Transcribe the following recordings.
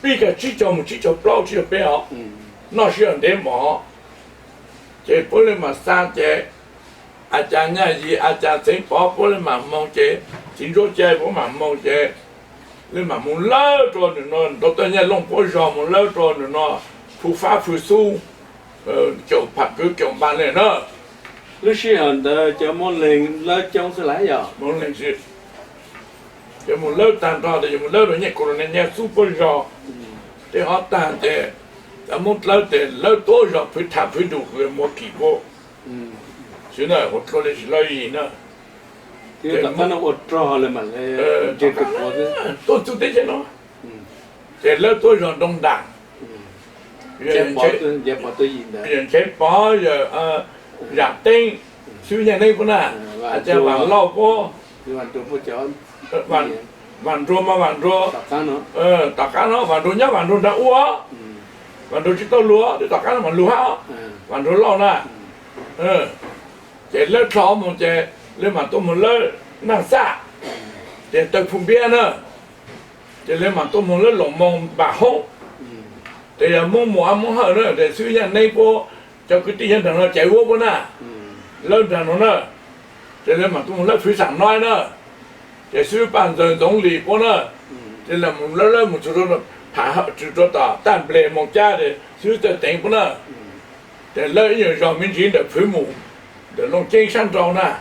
比个只叫么只叫不老只不要，那是样的嘛，这不能嘛三这，阿家伢子阿家真包不能嘛忙这，今朝这不嘛忙这，你嘛忙老着呢喏，到等下弄不上忙老着呢喏，出发出苏，就拍个叫班嘞喏。lúc xưa đó cho món lên lá trong sẽ lại giờ món lên chứ cho một lớp tàn to thì một lớp rồi nhẹ còn là nhẹ super giò thì họ tàn thì đã một lớp tối rồi phải thả phải đủ người một kỳ bộ chứ này một con là chỉ lo gì nữa thì tập nó ọt trò lên mà lên chơi cực quá chứ tôi chú thấy cho nó thì lớp tối rồi đông đảo dẹp bỏ tôi gì đó biển chế bỏ giờ giảm tinh suy nhà đây cũng là cho bạn lo có thì bạn tụi phụ chó bạn rùa mà bạn rùa tất cả nó bạn rùa nhá bạn rùa đã uống bạn rùa chỉ tao lúa thì tất cả nó bạn lúa hả bạn rùa lo nè chỉ lớp sáu một chỉ lên mà tôi một lớp năng xa chỉ từ phun bia nữa chỉ lên mà tôi một lớp lồng mông bà hông thì mông mùa hở nữa để suy nhà đây cô cho cái tiền thằng nó chạy vô bữa nè lớn thằng nó nữa cho nên mà tôi muốn lấy thủy sản nói nữa để suy ban giờ tổng lý bữa nữa cho nên muốn lấy một số đó thả họ chỉ cho ta tan bể một cha để suy tới tiền bữa nữa để lấy nhiều rồi mình chỉ để phơi mù để弄健身装nè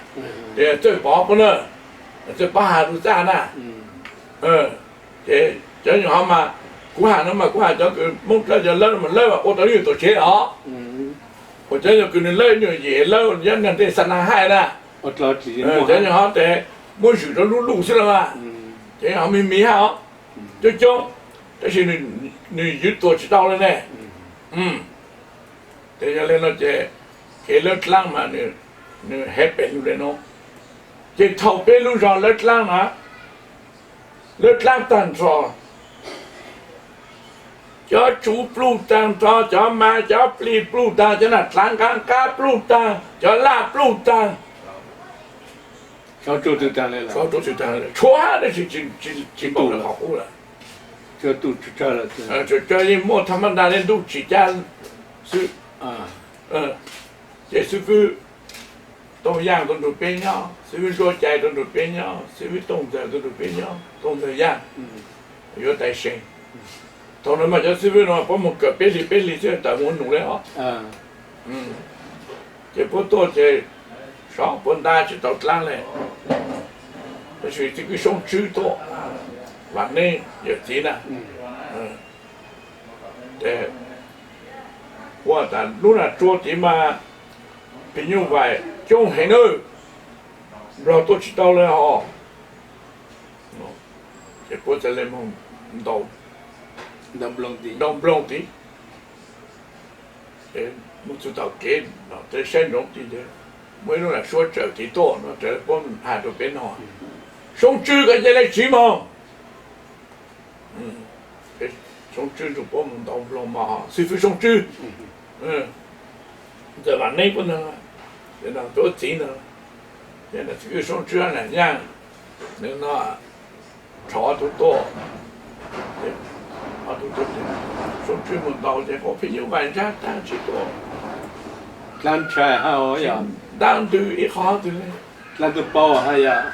để chơi bỏ bữa nữa chơi ba hà đồ ra nè để cho những họ mà cú hà nó mà cú hà cho cái mông ra giờ lớn mà lớn mà ô tô nhiều tổ chế đó我真有可能累呢，也累，人家这三南海啦，真有好的，我许多路去了嘛，这好没好，最终，但是你越多知道了呢，这下来那这，给了浪嘛，你海边路的喏，这头边路上了浪啊，了浪单说。cho chú plu tang cho ma cho pli plu tang cho là tang can cá plu tang cho la plu tang cho chú tự tang lên là cho chú tự tang lên chúa đấy chỉ bảo là học rồi cho tu cho là cho đi mua tham gia lên tu chỉ cha sư để sư phụ tôi giang tôi được bên nhau sư phụ cho chạy tôi được bên nhau sư phụ tông giờ tôi được bên nhau tông thời gian rồi đại sinh thằng nó mà cho sư phụ nó có một cái bê lì chứ tại muốn nụ đấy hả chỉ có tôi chỉ sáu bốn đa chỉ tàu lăng này cái chuyện cái sông chữ to và nên giờ gì nè để qua ta lúc nào cho chỉ mà bị như vậy trong hệ nơi rồi tôi chỉ tao lên họ chỉ có thể lên mong đầu đồng lòng tí để một số tàu kế nó tới sen rộng tí đấy mới nó là số trở tí to nó trở bốn hai đôi bên họ sống chữ cái gì này chỉ mong sống chữ rồi bốn đồng lòng mà sư phụ sống chữ giờ bạn này cũng nữa để làm tốt tí nữa để là cái sống chữ này nha nên nó chó tốt to tôi sống chuyên một đầu thì có phải nhiều bài ra đang chỉ có làm trái hao vậy đang từ ít khó từ này làm từ bao hay à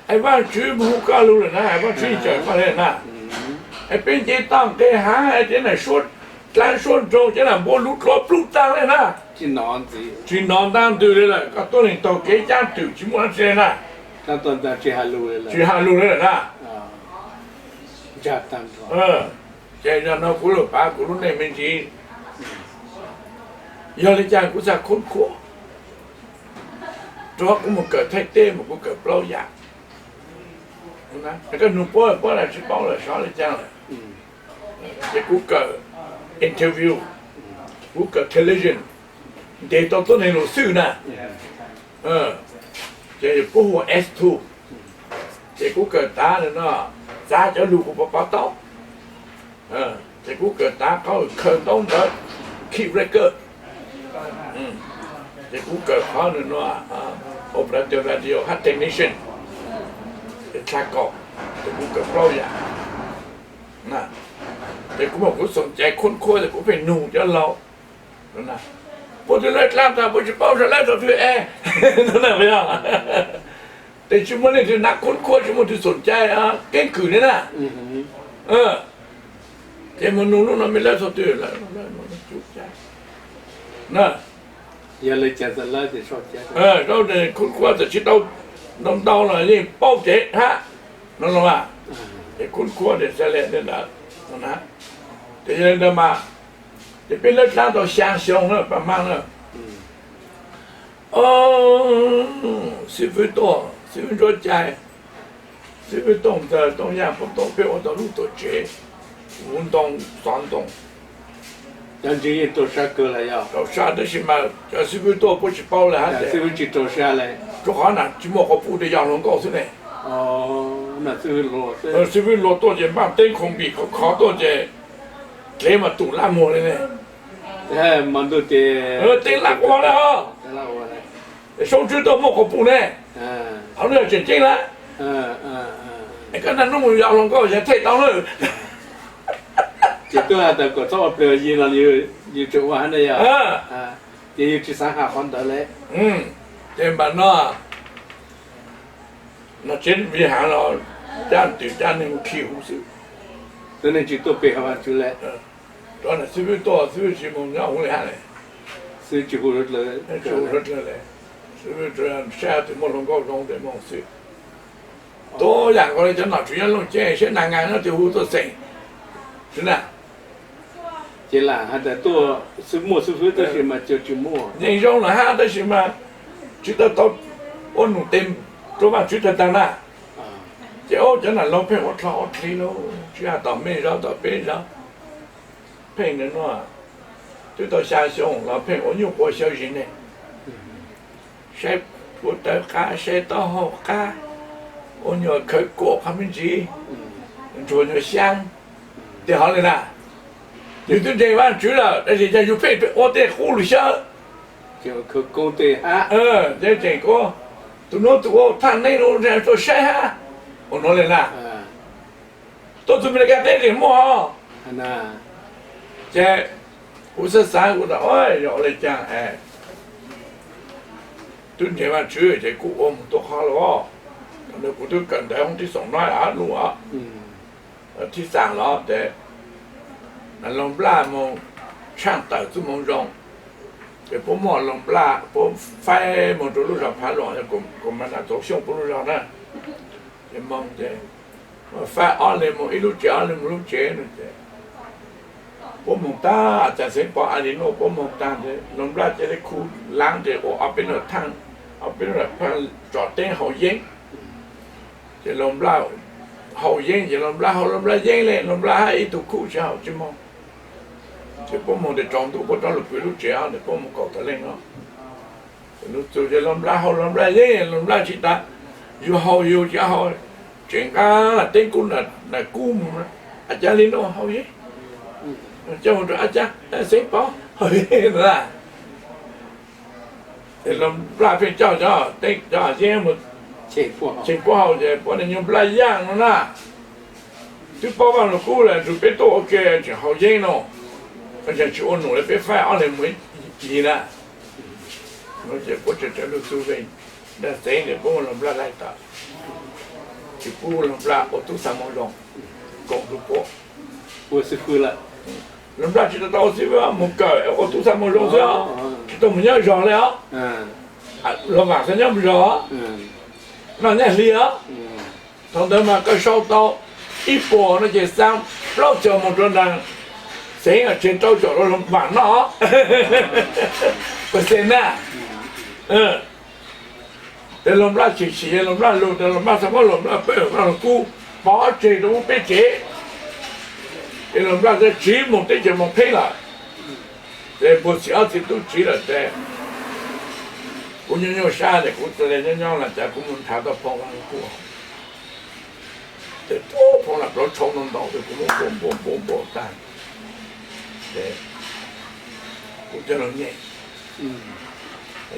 ai bảo chữ mu ca luôn rồi nè ai bảo chữ trời qua đây nè ai bên trên tăng cái há ai thế này suốt lan suốt rồi thế là mua lút tăng lên nè chỉ nón đang từ đây là các tôi này tàu kế trang từ chỉ muốn ăn xe nè các tôi đang chỉ hà lù đây nè chả tăng rồi chạy ra nó cũng là ba cũng lúc này mình chỉ giờ lấy chàng cũng ra khốn khổ cho cũng một cỡ thay tê một cỡ bao dạ cái nụ bó là chỉ bao là sáu lấy chàng này cái cũng cỡ interview cũng cỡ television để tao tôi này luật sư nè cái cũng hồ S2 cái cũng cỡ ta nữa nó ra cho lũ của bà tao thì cũng cỡ ta có khởi động đó keep record thì cũng cỡ khó nữa nó operator radio hát technician để tra cọ thì cũng cỡ bao giờ นะแต่กูบอกกูสนใจคนคั่วแต่กูเป็นหนูจะเรานะพอจะเลิกล้างตาพอจะเป้าจะเลิกตัวเองนั่นแหละไม่เอาแต่ชั่วโมงนี้ที่นักคนคั่วชั่วโมงที่สนใจเก่งขืนนี่นะแต่มันหนูนั่นไม่เลิกตัวเองแล้วมันจุกใจนะ อย่าเลยจะสละจะชอบใจ เราเนี่ยคนคั่วแต่ชิดเราน้องเต้าหน่อยนี่เป้าเจ๊ฮะนั่นหรอวะแต่คนคั่วเด็ดเสลดเนี่ยนะแต่ยังเดินมาจะเป็นเลิกล้างตัว相凶了ประมาณนั้น10分多10分多ใจ10分动的东亚不动被我的路都接运动转动ยังจะยินตัวชักเกินเลยอ่ะ เราชาได้ใช่ไหมจะ10分多不是包了还 แต่ซื้อ 得 จิตตัวชักเลย 就好难寂寞和不的养龙告诉你อ๋อน่ะซื้อโลซื้อ10分多多钱半灯空比考多钱你嘛赌烂么了呢แต่มันดูเตะ灯烂光了แต่ละวันเลย手指都摸个不呢好了就进来ไอ้ก็นั่นนุ่มยาวลงก็จะเทตองเลย จิตตัวแต่ก็ชอบเปลือยยีนเราอยู่จุดวันเลยอ่ะจะอยู่ที่สังหารคนเดียวเลยเต็มบ้านน่ะ那真厉害了家对家那个皮肤是ตัวนี้จิตตัวเปลี่ยนมาจุดเลยตอนนั้น10分多10分几梦让我来嘞ซื้อจิตหัวรถเลย就รถเลย10分这样下对梦龙高中的梦是多两个人就拿主要弄见些南岸那就好多省是呢เจล่าฮะแต่ตัวซื้อมั่วซื้อตัวสิมาจะมั่ว人用了哈都是嘛觉得到我弄点做嘛觉得当然这我真的老骗我操我听了只要到没绕到边上骗人了就到下乡老骗我又活小心呢谁不得干谁到好干我要去过他们去做那香对好了啦有的这晚去了但是人家又骗我得呼噜下就去工地ฮะ这个ตัวโน้ตตัวท่านในโรงเรียนตัวใช่ฮะโอ้โน่นเลยนะตัวจุดเป็นการเต้นหรือมั่วน่ะเจ้53กูจะโอ้ย要来讲哎ตุนเจ้าว่าชื่อเจ้ากูอมตัวเขาแล้วแล้วกูต้องกันได้ห้องที่200ลูกที่สั่งแล้วแต่นั่นลงปลาโมช่างต่อจุ่มงรงแต่ผมมองลงปลาผมไฟมันตัวลูกเราพาหลวงจะกลมมันตัวช่วงปุ๊บลูกเรานะจะมองเจ้ว่าไฟอ่อนเลยมันอีลูกเจ้าเลยมันลูกเจ้าเนี่ยเจ้ผมมองตาจะเส้นปออันนี้โน้ผมมองตาเจ้ลงปลาจะได้คูล้างเจ้เอาเป็นหน้าทางเอาเป็นหน้าพันจอดเต้นเขาเย้งจะลงปลาเขาเย้งจะลงปลาเขาลงปลาเย้งเลยลงปลาให้ตัวคู่เจ้าจะมองจะผมมองแต่จอมตัวผมต้องหลุดไปลูกเจ้าเนี่ยผมมองก่อตะเล่งเนาะลูกตัวจะลงปลาเขาลงปลาเย้งลงปลาชิตาอยู่เขาอยู่เจ้าเขาเจ๋งก้าเต้นกุ้งน่ะกุ้งอาจารย์ลิโน่เขาเย้เจ้าตัวอาจารย์เสียงปอเขาเย้นะแต่ลงปลาเป็นเจ้าเต้นเจ้าเย้งหมดเช็คพวก情不好的，不能用不来养了啦。就包完了过来，就别多给就好养了。而且去我弄了别烦，俺来没急了。我这路走呗，那真的不能不来的，就不能不来，我都3毛钟，搞都过。我是哭了人家知道到这边没搞，我都3毛钟是啊，都没人上了。老板身上不上。那厉害，他们个烧刀一拨那些山，老叫么着呢，谁啊全招叫了晚了啊，不是呢，แต่ลมละเฉียลมละลมแต่ลมละสมลมละเปิดลมกูปอเจดูไปเจแต่ลมละจะจีมงแต่จะมงเพ่ละแต่不需要去都จี了แต่กูยังอยู่ชาเนี่ยกูจะเรียนยังหลังจากกูมันถามต่อพองวันกูแต่โอ้พองหลับรถชงนนดอกเลยกูมันโบตายแต่กูจะลงเนี่ย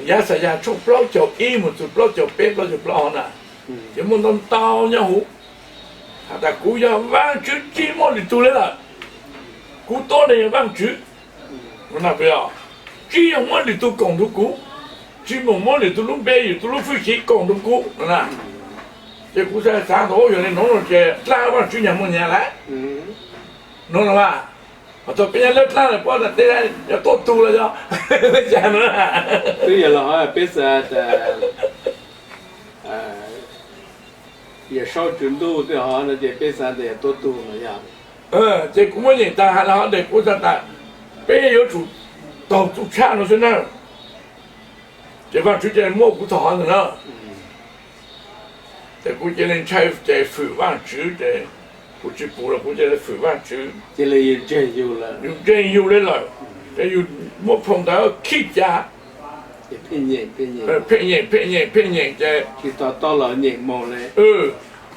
ยาสยาชุบปล้อจบอีมันจุดปล้อจบเป็ดปล้อจบปล้อน่ะเดี๋ยวมันต้องเตาเนี่ยหู他在古要万句寂寞里读来了，古多的也万句，我那不要，只有我里读共读古，寂寞我里读弄白有读弄夫妻共读古，那，这古在三头原来弄了这哪万句年么年来，弄了吧？我这边来哪了，包的当然要多读了就，讲了。对了，好像别说的，也少准度的哈，那这别说的也多读了呀。这古人但还好的古在但，别有主，到处看了是那，这帮直接蘑菇草的呢。这古人才在费万纸的。估计补了，估计是费万纸。这里有真有了，有真有的了，这有没碰到客家。骗人，这。就到了年末嘞。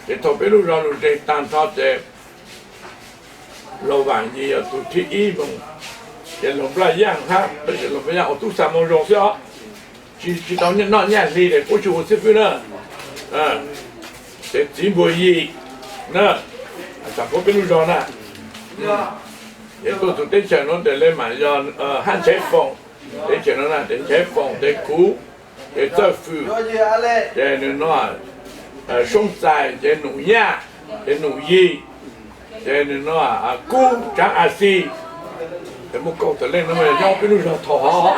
这特别路上路这当他这老板也要都提一梦，这老不一样哈，而且老不一样，我都三梦容下，知道你那年里的过去我这边呢，这进步一，那。咱这边路上呢，也都对前头的来嘛，要汉采风，对前头呢，对采风，对鼓，对造福，对那松菜，对农业，对农业，对那鼓长阿西，这么搞得来，那么要边路上讨好，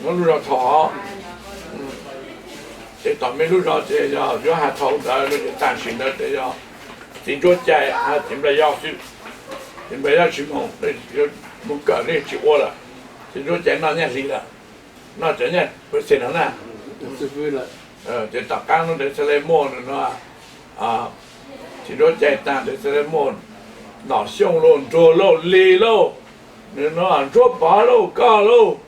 我路上讨好。这当面路上这要还讨那个担心的这要，进着街啊，进不了要去，进不了去弄，那就不搞那去我了，进着街那年里了，那这年不是了呢？是会了。这大干了的是来摸的喏，进着街单的是来摸，那香肉、猪肉、梨肉，那做八肉、高肉，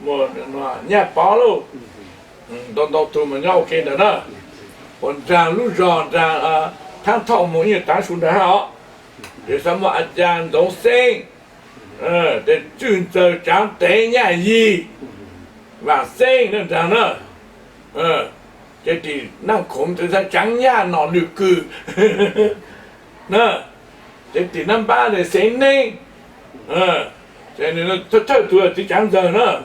摸那捏八肉。到他们要给的呢，我站路上站他讨论也单说的好，这什么阿江东升，这军州长对年一，往升那站呢，这地那空这是张牙闹绿狗，那这地那把的升呢，这那他多的江州呢。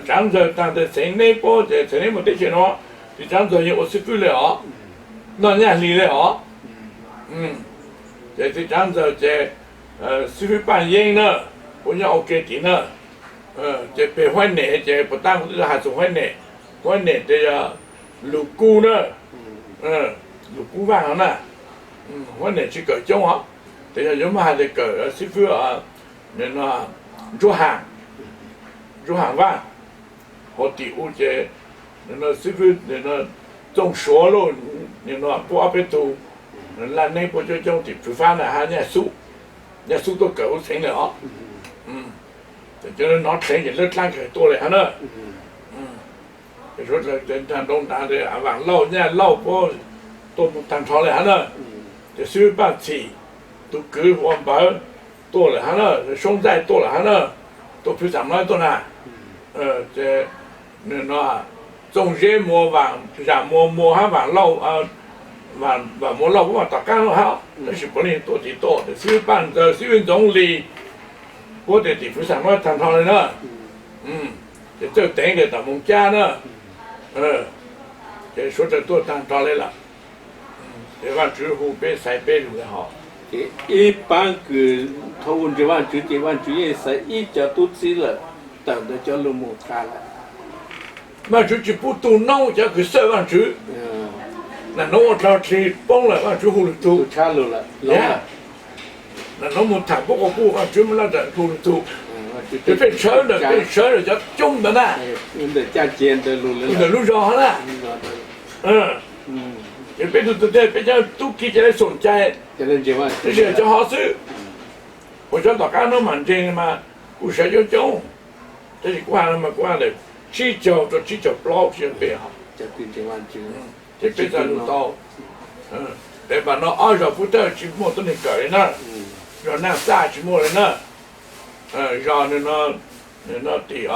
漳州当的城内包的城内没得钱咯，这漳州也我是够了，那年里了哦，这漳州这四会半夜呢，我要我给的呢，这北环内这不但是还是环内这要鹿菇呢，鹿菇饭呢，环内去搞种啊，这要有么还得搞四会那竹汉。做hàng vàng, họ tiểu chế, nó sư phụ nó trong số luôn, nó qua bên tu, là nên bộ trong tiệm chủ pha là hai nhà su tôi cỡ thành nữa, cho nên nó thành cái lớp lang cái tôi lại nữa, cái số là trên thằng đông ta để vàng lâu nha lâu po, tôi một thằng thọ lại nữa, cái sư phụ chỉ, tôi cứ hoàn bảo tôi lại nữa, sống dài tôi lại nữa, tôi phải làm nói tôi nè.这那种些磨网，像磨还网老网磨老不打干了好，那是不能多的多的，是办的是运动里，我的地方上我谈讨论了，这等个大梦家呢，这说这多谈讨论了，这碗煮湖北塞北路的好。一般个头文这碗煮这碗煮也是一家都吃了。等的叫路木干了，那就不都弄叫个10万只，那弄我这去帮了，那就糊涂。差路了，了。那弄我谈不过不，那专门那的糊涂。这被车的叫重的呢。那加钱的路了。那路上了。这边被叫都给起来送家。这些叫好事。我想大家都蛮正的嘛，不是就中。这是关了嘛关了，起脚不老先别好。这边这碗煮，这边在路到，对吧？那20不到去摸到那个人那，让那啥去摸人那，让那地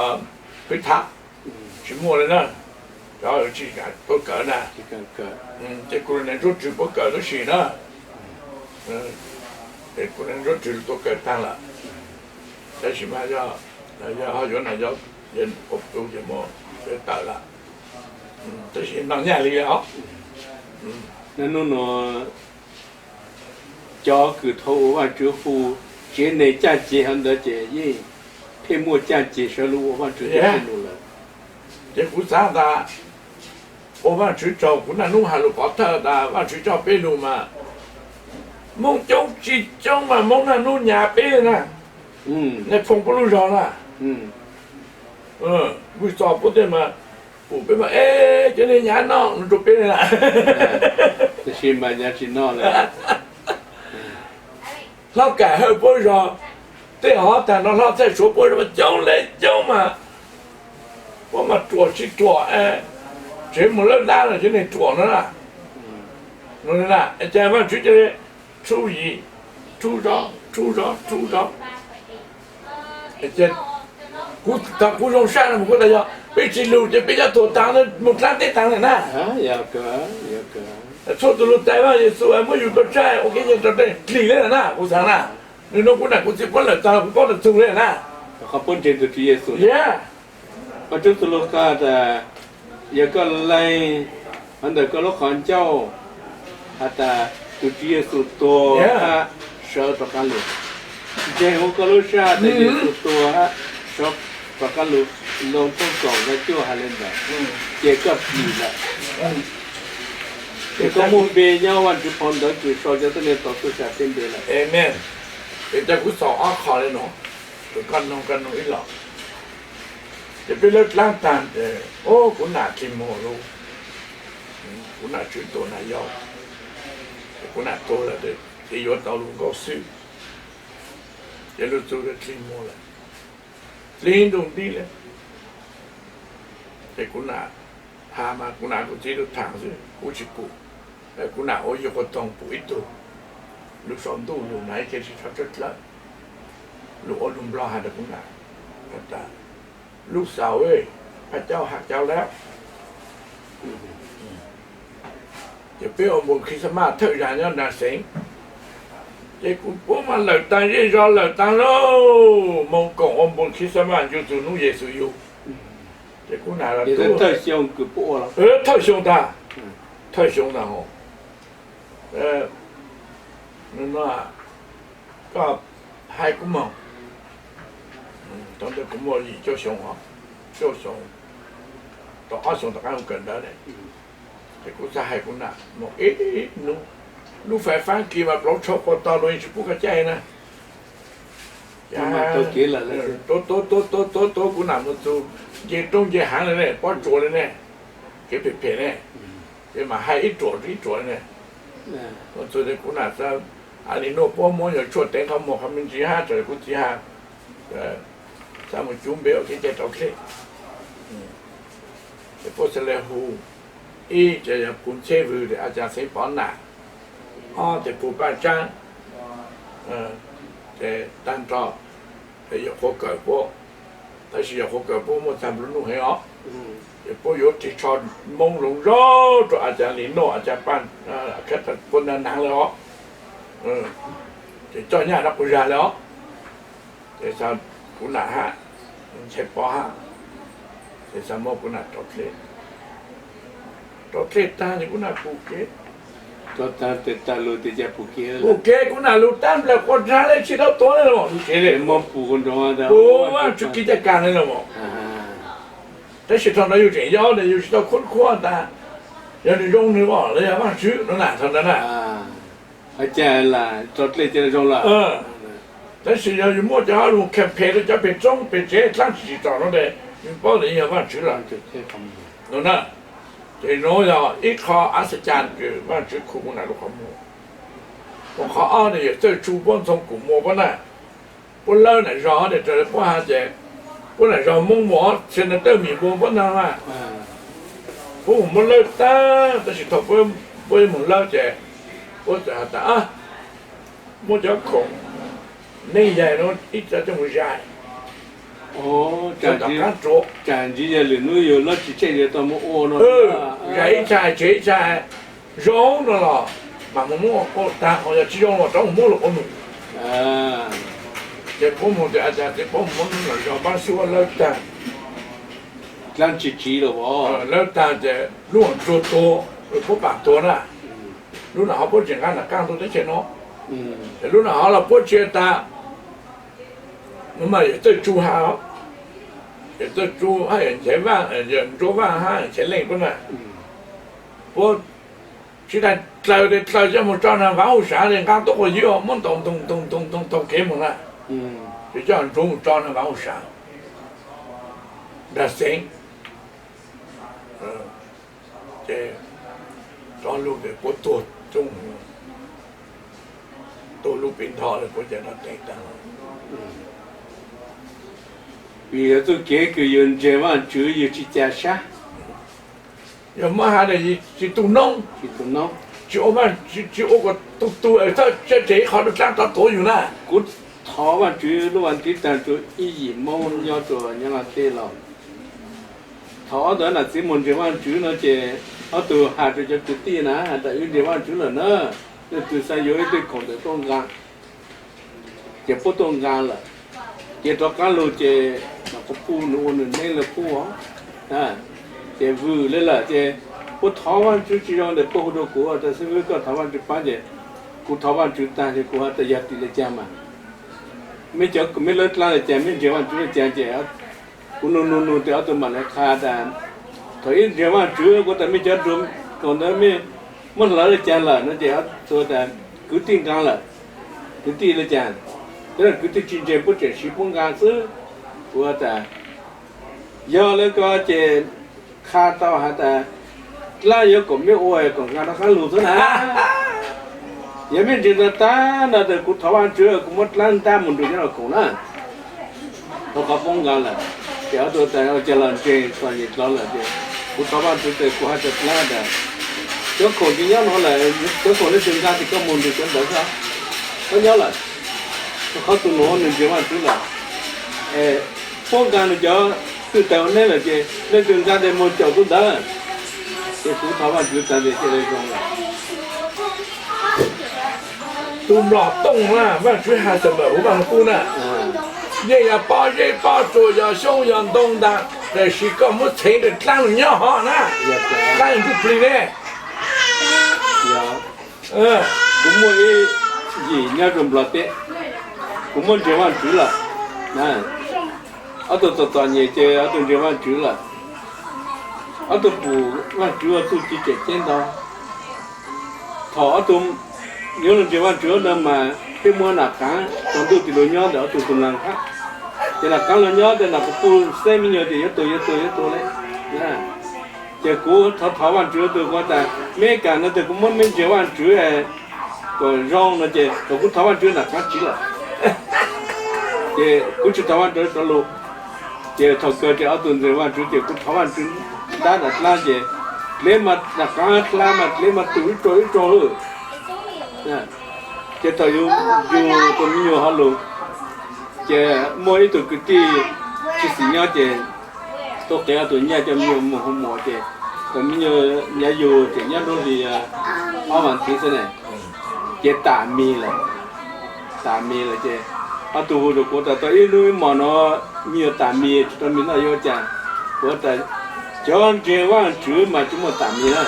回他，去摸人那，然后去干不干呢？这个个，这个人说只不干都行了，这个人说只都干单了，但是嘛要好像那叫人不都什么就到了，这些当年里啊，那教个头完之后，节内讲节上的节音，屏幕讲节上了，我完之后路了。这不啥的，我们去找湖南弄下路包头的，我去找北路嘛，梦中集中嘛，梦那弄廿北呢，那风不路上了，为啥不得嘛？不被嘛，哎，今天伢闹，你就别了。这些嘛，伢去闹了。老改后不说，最好等到老再说不什么讲来讲嘛，我们做去做哎，这没了难了就能做了啦，弄的啦，咱们去这初一、初二、这古种山了，我大家被记录的比较多，当然木山的当然啦。啊，有个。错的路台湾也是，我有个债，我给你这边理了呐，我讲啦，你那姑娘估计不能当，不能走了呐。他本身就职业素。Yeah。我就是路干的，一个来，俺那个路汉教，他的就职业素多，他少多干路。这我个路上的业素多，少多干路，弄东港的就还能的，这个比了。这个目标要完就碰到最少就是那到处下边的了。Amen。这不少啊，考虑喏，就干弄一老。这边了烂蛋的，哦，我拿去摸路，我拿去多拿药，我拿多了的，这药到路高水，这路做的去摸了，林东地了，这我拿。他嘛，我拿个这个汤是过去补，我拿我一个当补一度，路上路哪一天是他这了，路我路不拉下的我拿，但路少诶，พระเจ้าหักเจ้าแล้วจะไปเอาบุญคริสต์มาสเท่าอย่างนั้นนะสิ这古波嘛老当日绕老当喽，蒙讲我们其实嘛就做农业是有，这古哪了也是太凶个波了。太凶的，太凶了哦，那个海古嘛，当这古嘛里叫凶啊，叫凶，到阿凶大家有跟到嘞，这古是海古哪，莫侬。ลูกไฟฟ้ากี่แบบรถชกตอนลอยชิบุกกระจายนะตัวกูหนำมันตัวเยี่ยตรงเยี่ยหางเลยเนี่ยป้อนโจเลยเนี่ยเก็บเผ็ดเนี่ยเดี๋ยวมาให้อีโจเนี่ยตัวเด็กกูหนาซะอันนี้โน้ป้อมมอย่างชดแต่งเขาหมกเขาเป็นจีห้าเจอกูจีห้าสามุจุ่มเบลกินเจ็ดโอเคแต่พอเสร็จหูอีจะปุ่นเชฟหรืออาจารย์เสพป้อนหนา这不办章，这单照，有好改过，但是有好改过，我咱不弄很好，也不有这场朦胧绕着阿家里弄阿家办，看他不能难了，这照样他不然了，这上不难哈，切包哈，这上么不难找这单你不难不给。ตัวตาลูติจะผูกเกลือ ผูกเกลือกูน่ารู้ตั้งแต่คนร้ายเลยชิดเอาตัวเลยหรอผูกเกลือ มันผูกคนตรงนั้น โอ้ว่าจุกิจการเลยหรอแต่ชิดทำได้อยู่เฉยๆเลยอยู่ชิดเอาคนขั้วตาอย่างนี้รงนี่ว่าเลยว่าชื่อนั่นน่ะทำนั้นน่ะอาจารย์ล่ะจดเลยจะจงล่ะแต่ชิดอยู่มั่วจะเอาลูกแคมเปญจะเป็นจงเป็นเจ๊ตั้งชิดต่อนั่นเลยยังบอกเลยว่าชื่อละนั่นน่ะ这农药一靠二十家就完全苦不难路好摸，我靠二的也在主播从古摸不难，不老呢绕的这不还在，不能绕蒙摸，现在都米摸不难啊，不摸老大，但是他不蒙老在，我这的啊，我叫空，那家侬一直这么下， Ồ, cho tao cán chỗ chẳng chỉ là nuôi nhiều nó chỉ chơi được tao mua ô nó giấy trái chế trái rau nó là mà mua có ta họ chỉ dùng vào trong mua là có đủ à cái bố mua cái cái bố mua là do bán số lớn ta làm chỉ rồi bỏ lớn ta thì luôn做多不把多了lúc nào họ bố chuyện ăn là càng多的钱哦lúc nào họ là bố chuyện ta mà tới chú hào tới chú hay钱万人做饭还钱累不呢我现在在这么早上晚午啥的刚都会有梦都给梦了就这样中午早上晚午啥那行这trong lúc để có tổ chung tổ lúc bình thọ là có thể nó thành ra vì tôi kể cái chuyện chế mà chủ yếu chỉ trả sa nhưng mà hai này chỉ tu nông chỉ ôm mà chỉ ôm cái tu ở đó chế họ được trang tổอยู่นะ cút thọ mà chủ yếu lúc anh tí tàn chủ ý môn nhau chủ như là thế nào thọ đó là chỉ môn chế mà chủ nó chế ở từ hạt cho từ tiền á hạt tại chế mà chủ là nó từ sai yếu từ còn từ tôn gan chế bút tôn gan là chế đó cá lô chế mà có phu nó nên là phu á chế vừa lên là chế bút thọ mà chủ chỉ用的不多国但是那个thọ mà chủ bán chế cú thọ mà chủ ta thì cú hạt tại giá trị là chăm mà mấy chỗ mấy lớp lá là chăm mấy chế mà chủ là chăm chế cú nô thì ở tụi mình là khá đàn thấy chế mà chủ có tại mấy chỗ rồi còn đó mấy mất lỡ là chăm là nó chế ở tôi đàn cứ tin gan là cứ tin là chăm tức là cứ tin chuyên chế bút chế sĩ phong gan xứ của ta do lấy có chế khá tao hả ta lá yếu cũng mấy ôi còn gan nó khá lù thế nào giờ mấy chuyện ta là từ cú tháo ăn chưa cũng mất lan ta muốn được nó cũng nè nó có phong gan là kéo tôi tại ở trên lần trên toàn nhiệt đó là gì cú tháo ăn chưa từ cú hai chục lá đã chỗ cổ chỉ nhớ nó là chỗ cổ nó sinh ra thì có muốn được cái đó sao có nhớ là nó khó tụi nó nên chỉ mà tức là phong gan nó cho từ tàu nên là gì nên sinh ra để muốn chậu tôi đó cái cú tháo ăn chưa tại vì cái này không là tu lọ tông là và chú hai什么我帮顾呢也要包做要修养动的这是个么钱的当鸟哈呢当然不对嘞cũng mua cái gì nhau trồng lợn tết cũng muốn chế văn chữ là nè ở tụi toàn nhiều chơi ở tụi chế văn chữ là ở tụi bù văn chữ ở tụi chỉ chế trên đó thọ ở tụi nhớ là chế văn chữ đó mà cái mua là cá còn tụi thì nhớ để ở tụi làm khác thì là cá nhớ thì là cái bù xem nhiều thì tụi đấy nè chế cũ thọ văn chữ tụi qua ta mấy cái nó tụi cũng muốn mấy chế văn chữ này còn rong nó chế còn cũng thọ văn chữ là cá chỉ là chế cũng chỉ thọ văn chữ đó luôn chế thọ cơ chế ở tụi chế văn chữ chế cũng thọ văn chữ đã đặt la chế lấy mặt là cá la mặt lấy mặt tuổi rồi nè chế thọ yêu tụi nhiều họ luôn chế mỗi tụi cái chỉ nhau chế tôi kể tụi nhà cho nhiều một hôm một chế tụi nhiều nhà dù chế nhà đó thì ở bản thị này chế tả mì là chế ở tụi rồi của ta ít nuôi mà nó nhiều tả mì cho mình là yêu chàng của ta cho chế văn chữ mà chúng mình tả mì này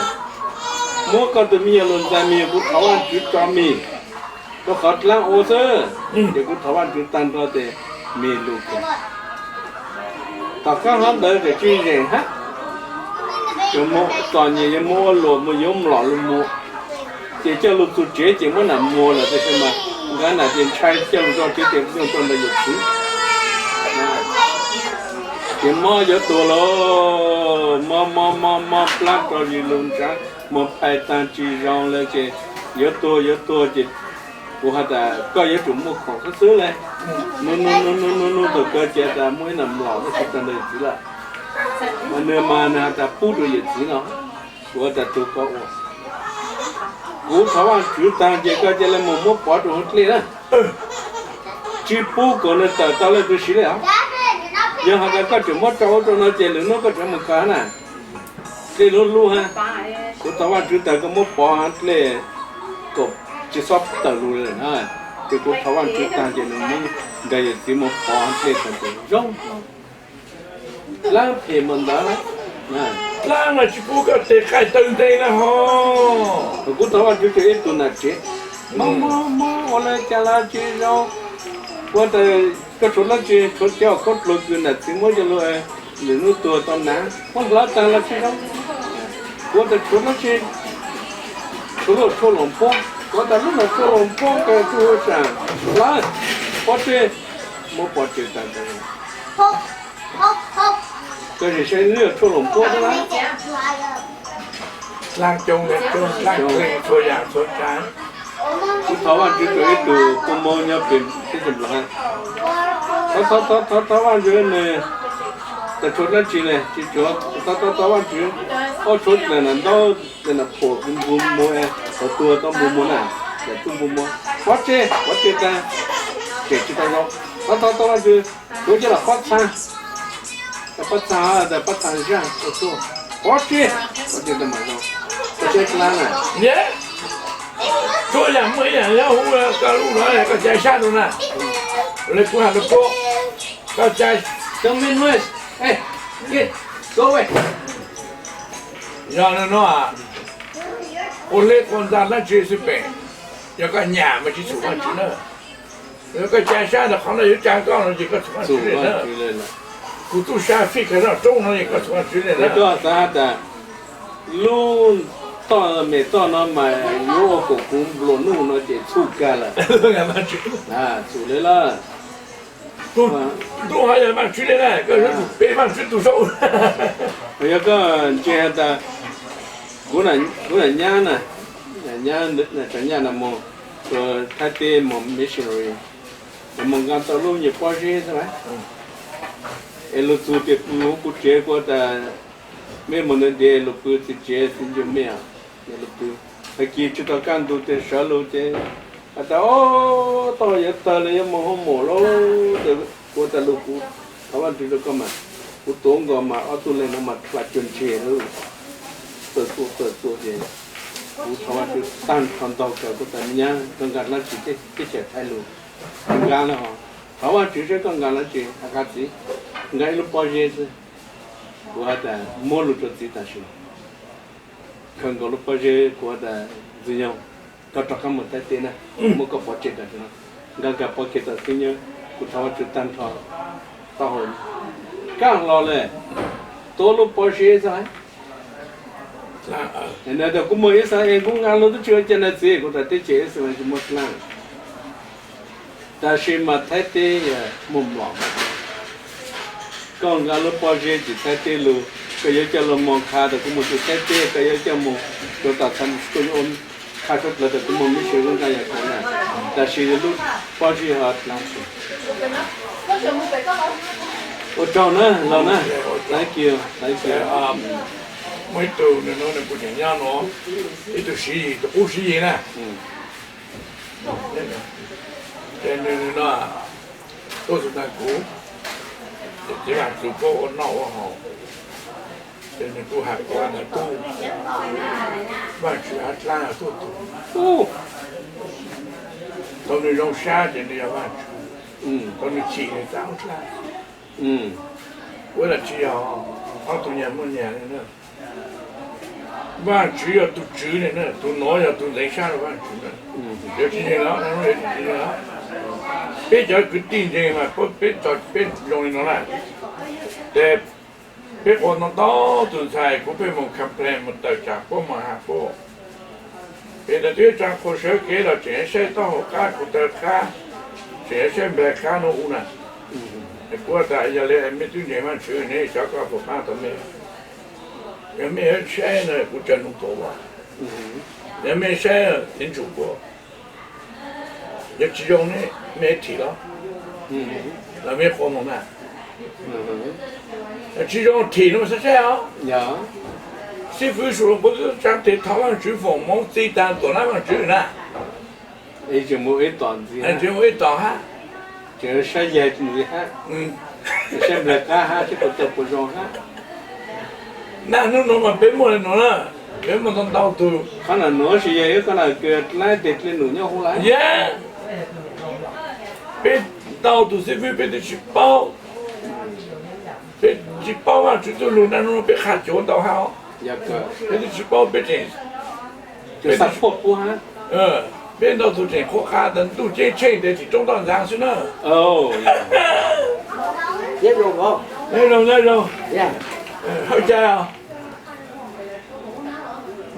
mỗi con tụi nhiều lần tả mì cũng tháo văn chữ cho mì nó khó lắm ô sơ để cũng tháo văn chữ tan ra để mì luộc tất cả hắn đợi để chuyên rèn hết rồi mua toàn nhiều mua lúa mua giống lọ luôn mua chỉ cho lúa tụt chế chỉ muốn làm mua là thế mà cái là tiền trai cho cho cái tiền dùng con là dụng thứ chỉ mua giờ tuổi lo mua plak rồi gì luôn cả mua phải tan chỉ rong lên chỉ giờ tuổi chỉ của họ ta có giờ chúng muaของซื้อเลยนู่นตัวก็จะta mỗi năm lọ nó sẽ tăng lên chỉ là mà nếu mà na ta pu được gì chỉ nó của ta tu có cú tháo ăn chữ tăng chỉ có chỉ là một bỏ đồ hết liền á chỉ pu của nó ta lên tôi xí đấy hả giờ họ có chuyện mất trâu cho nó chơi lửa nó có chuyện một cái nè chơi luôn luôn ha của taoว่าจุดแต่ก็mất bỏ hếtเลยก็จะชอบแต่รู้เลยนะแต่กูทว่าจุดแต่จะมันได้ที่mất bỏ hếtเลยแต่ร้องแล้วเพลมันได้นะ lá mà chỉ bố có thể khai từng đây là hoกูทว่าจุดจะตัวนั้นเจ๊มาอะไรจะละเจ๊เราว่าแต่ก็ชุดละเจ๊ชุดเจ้าก็ลงอยู่น่ะถึงว่าจะรู้หรือรู้ตัวตอนนั้นมันละแต่ละเจ๊เราว่าแต่ชุดละเจ๊ชุดหลงพ่อว่าแต่ลูกชุดหลงพ่อก็ชุดสั่งละพอเจ๊ไม่พอเจ๊แต่ก็จะใช้เลือดชุดหลงพ่อใช่ไหม lang chung để chung lang chung thôi dạng số trái กูทว่าจุดจะดูกูมองเนี่ยเป็นที่สุดละ他ว่าจุดเนี่ยแต่ชุดละจีเลยจีจุด他ว่าจุดก็ชุดเนี่ยนั่นต้องเนี่ยโผล่บุ้มโม่ตัวต้องบุ้มโม่น่ะแต่ตุ้มบุ้มโม่วัดเจ๊แต่เจ๊จุดเรา他ว่าจุดรู้จักปัดซาแต่ปัดซาจ้าตัววัดเจ๊ทำไมเนาะวัดเจ๊กลางอ่ะ nhé tôi làm mấy nhà nhau hú cả lúc đó là có trái sát luôn nè lấy của hàng được cô có trái Come in with. Hey, get, go away. giờ nó à cô lấy con ra nó chơi sự bể giờ có nhà mà chỉ chủ quan chỉ nữa nếu có trái sát là không là những trái con nó chỉ có chủ quan chỉ nữa cụ tu sa phi cái đó trông nó chỉ có chủ quan chỉ nữa Đó ta đã luôn to mẹ to nó mà nhô cổ cũng luôn nu nó chỉ thu cả là. ngày mà chỉ Chủ đấy là. tu hai giờ mà chỉ này cái nó bể mà chỉ tu sâu Bây giờ có chuyện ta cũng là nhà nè nhà là một thay thế một missionary một ngàn tàu luôn nhiều bao nhiêu thế này lúc tu tiệc lúc cụ chế của ta mấy món ăn để lúc tu tiệc chế xin cho mẹ lúc tu phải kia chúng ta can tu tiệc sợ lúc chế ta ô to vậy ta lấy một hôm mổ lô để của ta lúc cụเขาว่าที่เราก็มากูตัวงอมาเอาตัวเลยน้ำมันกลัดจนเชี่ยเลยเปิดตัวเดียวกูเขาว่าที่ตั้งคอนโดเกี่ยวกับแต่เนี้ยต้องการนั่งจิตที่เจ็บไทยลูกต้องการแล้วฮะเขาว่าจิตจะต้องการแล้วจิตอากาศสิไงลูกปอยเยสกูว่าแต่โมลุตัวจิตตาชิคนก็ลูกปอยเยกูว่าแต่จีนยองก็ตะกันหมดแต่เต้นะมันก็ปอยเจ็ดแต่เนาะงั้นก็ปอยเจ็ดแต่จีนยองกูเขาว่าจิตตั้งทอtao hỏi càng lo lệ tôi lúc bao nhiêu sai nên là cũng mới sai em cũng ngang lúc đó chưa cho nên gì cũng đã tới chế rồi chỉ một lần ta xem mà thấy thế mồm lỏng còn ngang lúc bao nhiêu chỉ thấy thế luôn cái giờ cho lòng mong khá thì cũng một chút thấy thế cái giờ cho mong tôi tạo thành tôi ôm khá chút là tôi mong mấy chuyện cái gì cũng là ta xem lúc bao nhiêu hết lắm Ôi trời nữa, lâu nữa. Thank you. mấy từ này nó là của nhà nhau nó cái từ gì từ bố gì nè cho nên nó tôi chúng ta cũ chỉ là chủ cô ôn nọ họ cho nên tôi học qua là tôi và chỉ hát la là tôi tôi đi rau xa cho nên là bạn tôi đi chỉ để giáo la với là chỉ họ tôi nhà mua nhà này nữa bạn chỉ là tôi chữ này nữa tôi nói là tôi lấy xa rồi bạn chữ này điều gì này đó nó lấy gì đó bây giờ cứ tin gì mà có biết cho biết dùng nó lại để biết ôn nó đó tôi xài cũng biết một cặp plem một tờ chả có mà hạt phố bây giờ tôi trang có sớ kế là trẻ xe to hộ cá của tờ cá trẻ xe bè cá nó u nè qua tại giờ lấy mấy thứ này mà chữ này cho các phụ cá tụi mình cái mấy xe này cũng chân không tốt à cái mấy xe tính chủ của giờ chỉ dùng này mấy thị đó là mấy khoa mỏng nè chỉ dùng thị nó sẽ xe hả dạ sư phụ số bữa trang thị thảo luận chữ phòng mong chỉ đàn tổ nào mà chữ nè ấy chỉ mua ít toàn gì anh chỉ mua ít toàn ha chỉ sai dài gì ha 现在干哈这个都不用哈。那侬嘛别么侬了，别么侬到处。可能侬是也有可能个来得了侬要回来。耶，别到处是别的去包，别去包啊，去走路那侬别下脚到好，一个别的去包别整，就啥破布哈。别到处整火下等都整轻的去中到上去呢。哦。也有我，那种，呀，好家啊，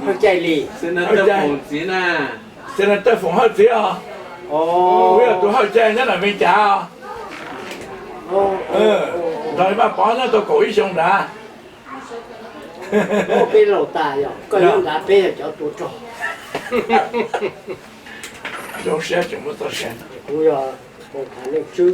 好在里。现在在风机呢。现在带风好子啊，哦。我要多好家，那哪没家啊？老一把包那都够一箱的。我比老大呀，个人那边也叫多种。有些怎么做些？不要，我看那酒。